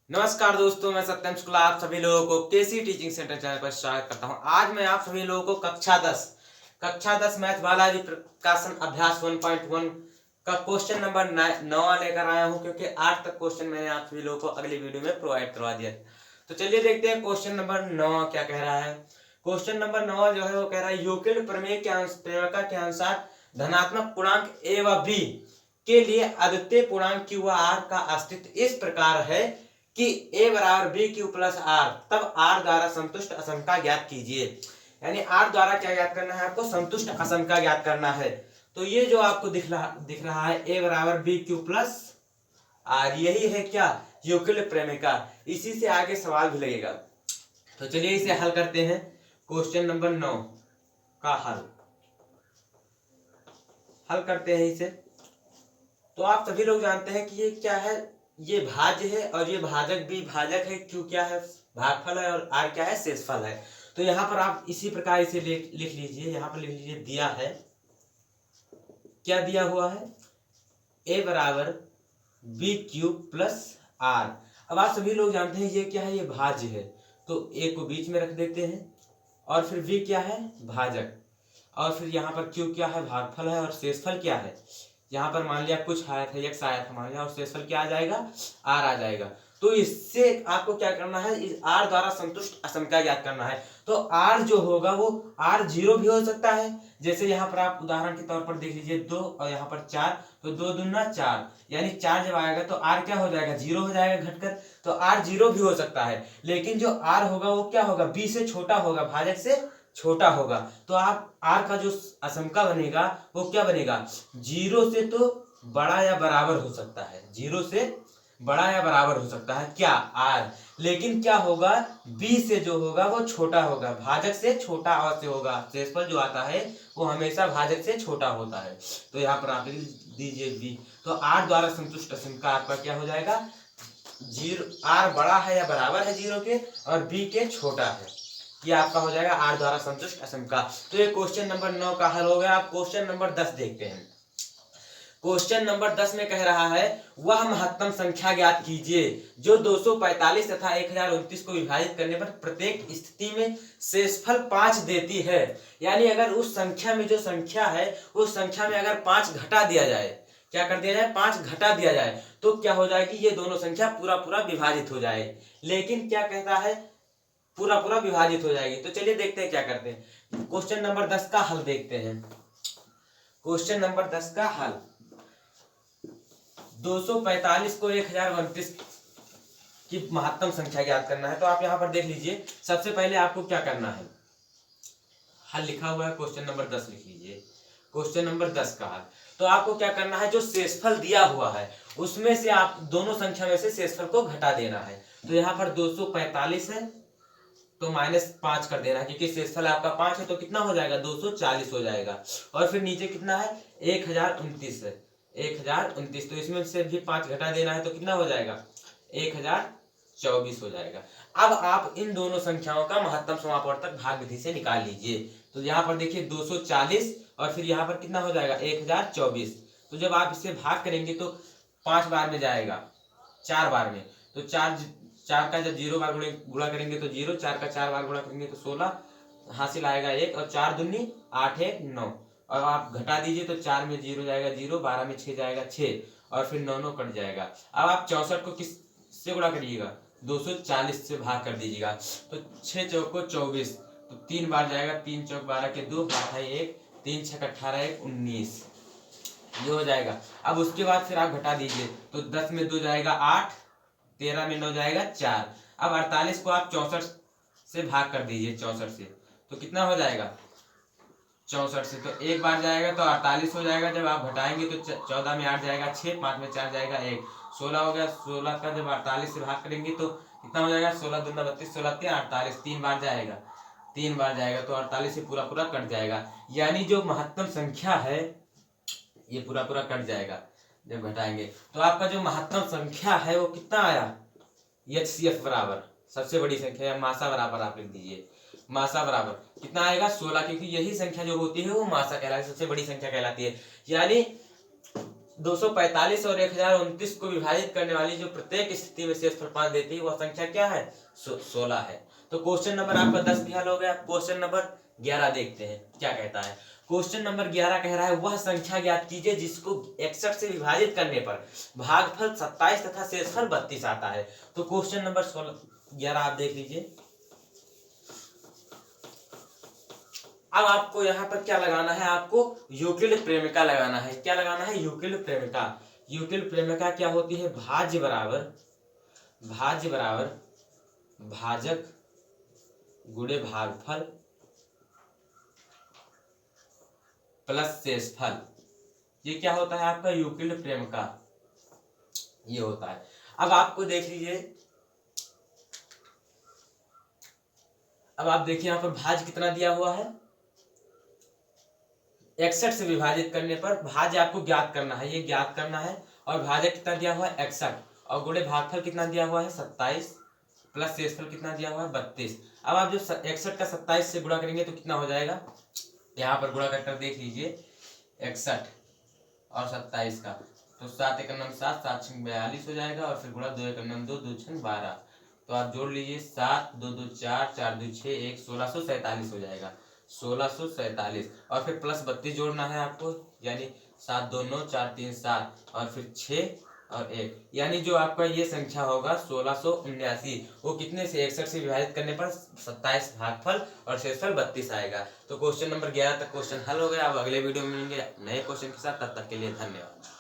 नमस्कार दोस्तों, मैं सत्यम शुक्ला आप सभी लोगों को केसी टीचिंग सेंटर चैनल पर स्वागत करता हूं। आज मैं आप सभी लोगों को कक्षा 10 मैथ बालाजी प्रकाशन अभ्यास 1.1 का क्वेश्चन नंबर 9 लेकर आया हूं, क्योंकि 8 तक क्वेश्चन मैंने आप सभी लोगों को अगली वीडियो में प्रोवाइड करवा दिया। तो चलिए देखते हैं क्वेश्चन नंबर 9 क्या कह रहा है। क्वेश्चन नंबर 9 जो है वो कह रहा है यूक्लिड प्रमेय के अनुसार धनात्मक पूर्णांक ए व बी के लिए अद्वितीय पूर्णांक क्यू व आर का अस्तित्व इस प्रकार है कि a बराबर बी क्यू प्लस आर, तब r द्वारा संतुष्ट असंख्या ज्ञात कीजिए। यानी r द्वारा क्या ज्ञात करना है, आपको संतुष्ट असंख्या ज्ञात करना है। तो ये जो आपको दिख रहा है a बराबर बी क्यू प्लस आर, यही है क्या, यूक्लिड प्रमेय का। इसी से आगे सवाल भी लगेगा। तो चलिए इसे हल करते हैं। क्वेश्चन नंबर 9 का हल करते हैं इसे। तो आप सभी लोग जानते हैं कि ये क्या है, ये भाज्य है और ये भाजक भी भाजक है। क्यों क्या है, भागफल है, और आर क्या है, शेषफल है। तो यहाँ पर आप इसी प्रकार इसे लिख लीजिए। यहाँ पर लिख लीजिए, दिया है, क्या दिया हुआ है, ए बराबर बी क्यूब प्लस आर। अब आप सभी लोग जानते हैं ये क्या है, ये भाज्य है। तो ए को बीच में रख देते हैं, और फिर बी क्या है, भाजक, और फिर यहाँ पर क्यू क्या है, भागफल है, और शेषफल क्या है, यहाँ पर मान लिया कुछ आया था, x आया था मान लिया, और शेषफल क्या आ जाएगा, r आ जाएगा। तो इससे आपको क्या करना है, इस r द्वारा संतुष्ट असंख्या ज्ञात करना है। तो r जो होगा वो r 0 भी हो सकता है। जैसे यहाँ पर आप उदाहरण के तौर पर देख लीजिए 2 और यहाँ पर 4, तो 2 दूना 4, यानी 4 जब आएगा तो r क्या हो जाएगा, 0 हो जाएगा घटकर। तो r 0 भी हो सकता है, लेकिन जो r होगा वो क्या होगा, b से छोटा होगा, भाजक से छोटा होगा। तो आप r का जो असंख्या बनेगा वो क्या बनेगा, 0 से तो बड़ा या बराबर हो सकता है, 0 से बड़ा या बराबर हो सकता है क्या, r। लेकिन क्या होगा, b से जो होगा वो छोटा होगा, भाजक से छोटा अवश्य होगा। शेषफल जो आता है वो हमेशा भाजक से छोटा होता है। तो यहाँ पर आप लिख दीजिए b। तो r द्वारा संतुष्ट असंख्या आपका क्या हो जाएगा, 0, r बड़ा है या बराबर है 0 के, और b के छोटा है। ये आपका हो जाएगा r द्वारा संतुष्ट असंख्या। तो ये क्वेश्चन नंबर 9 का हल हो गया। आप क्वेश्चन नंबर 10 देखते हैं। क्वेश्चन नंबर 10 में कह रहा है वह महत्तम संख्या ज्ञात कीजिए जो 245 तथा 1029 को विभाजित करने पर प्रत्येक स्थिति में शेषफल 5 देती है। यानी अगर उस संख्या में जो संख्या है उस संख्या में अगर 5 घटा दिया जाए, क्या कर दिया जाए, 5 घटा दिया जाए, तो क्या हो जाएगी, ये दोनों संख्या पूरा पूरा विभाजित हो जाए। लेकिन क्या कहता है, पूरा पूरा विभाजित हो जाएगी। तो चलिए देखते हैं क्या करते हैं। क्वेश्चन नंबर 10 का हल देखते हैं। क्वेश्चन नंबर 10 का हल, 245 को 1029 की महत्तम संख्या ज्ञात करना है। तो आप यहां पर देख लीजिए, सबसे पहले आपको क्या करना है, हल लिखा हुआ है क्वेश्चन नंबर 10, लिख लीजिए क्वेश्चन नंबर 10 का हल। तो आपको क्या करना है, जो शेषफल दिया हुआ है उसमें से आप दोनों संख्या में से शेषफल को घटा देना है। तो यहाँ पर 245 है तो -5 कर देना है, क्योंकि शेषफल आपका 5 है, तो कितना हो जाएगा, 240 हो जाएगा। और फिर नीचे कितना है, 1029 है, 1029, तो इसमें से भी 5 घटा देना है, तो कितना हो जाएगा, 1024 हो जाएगा। अब आप इन दोनों संख्याओं का महत्तम समापवर्तक भाग विधि से निकाल लीजिए। तो यहाँ पर देखिए 240 और फिर यहाँ पर कितना हो जाएगा, 1024। तो जब आप इससे भाग करेंगे तो 5 बार में जाएगा, 4 बार में, तो 4 का जब 0 बार गुणा करेंगे तो 0, 4 का 4 बार गुणा करेंगे तो 16, हासिल आएगा 1, और 4 दूनी 8 1 9। और आप घटा दीजिए तो 4 में 0 जाएगा 0, 12 में 6 जाएगा 6, और फिर 9 9 कट जाएगा। अब आप 64 को किस से गुणा करिएगा, 240 से भाग कर दीजिएगा। तो 6 चौक को 24, तो 3 बार जाएगा, 3 चौक 12 के 2, 1, 3 6 18 1 19, ये हो जाएगा। अब उसके बाद फिर आप घटा दीजिए, तो 10 में 2 जाएगा 8, 13 में 9 जाएगा 4। अब 48 को आप 64 से भाग कर दीजिए, 64 से, तो कितना हो जाएगा, 64 से, तो एक बार जाएगा तो 48 हो जाएगा। जब आप घटाएंगे तो 14 में 8 जाएगा 6, 5 में 4 जाएगा 1, 16 हो गया। 16 का जब 48 से भाग करेंगे तो कितना हो जाएगा, 16 दूना 32, 16 3 48, 3 बार जाएगा, 3 बार जाएगा, तो 48 से पूरा पूरा कट जाएगा। यानी जो महत्तम संख्या है ये पूरा पूरा कट जाएगा जब घटाएंगे। तो आपका जो महत्तम संख्या है वो कितना आया, HCF बराबर सबसे बड़ी संख्या, मासा बराबर आप लिख दीजिए, मासा बराबर कितना आएगा, 16, क्योंकि यही संख्या जो होती है वो मासा कहलाती है, सबसे बड़ी संख्या कहलाती है। यानी 245 और 1029 को विभाजित करने वाली जो प्रत्येक स्थिति में शेषफल 5 देती है वह संख्या क्या है? 16 है। तो क्वेश्चन नंबर आपका 10 भी हल हो गया। क्वेश्चन नंबर 11 देखते हैं क्या कहता है। क्वेश्चन नंबर 11 कह रहा है वह संख्या ज्ञात कीजिए जिसको 61 से विभाजित करने पर भागफल 27 तथा शेषफल 32 आता है। तो क्वेश्चन नंबर 11 आप देख लीजिए। अब आपको यहाँ पर क्या लगाना है? आपको यूक्लिड प्रेमिका लगाना है। क्या लगाना है? यूक्लिड प्रेमिका। यूक्लिड प्रेमिका क्या होती है? भाज्य बराबर भाजक गुणे भागफल प्लस शेषफल। ये क्या होता है आपका? यूक्लिड प्रेमिका ये होता है। अब आपको देख लीजिए, अब आप देखिए यहाँ पर भाज्य कितना दिया हुआ है? 61 से विभाजित करने पर भाज्य आपको ज्ञात करना है, ये ज्ञात करना है। और भाजक कितना दिया हुआ है? 61 और गुणे भागफल कितना दिया हुआ है? 27 प्लस शेषफल कितना दिया हुआ है? 32। अब आप जो 61 का 27 से गुणा करेंगे तो कितना हो जाएगा? यहाँ पर गुणा कर देख लीजिए 61 और 27 का, तो 7 एक 9 7 7 6 42 हो जाएगा। और फिर गुणा 2 एक 9 2 2 6 12, तो आप जोड़ लीजिए 7 2 2 4 4 2 6 1 1647 हो जाएगा। 1647 और फिर प्लस 32 जोड़ना है आपको, यानी 7 2 9 4 3 7 और फिर 6 और 1, यानी जो आपका ये संख्या होगा 1679, वो कितने से? 61 से विभाजित करने पर 27 भागफल और शेषफल 32 आएगा। तो क्वेश्चन नंबर 11 तक क्वेश्चन हल हो गया। अब अगले वीडियो में मिलेंगे नए क्वेश्चन के साथ, तब तक के लिए धन्यवाद।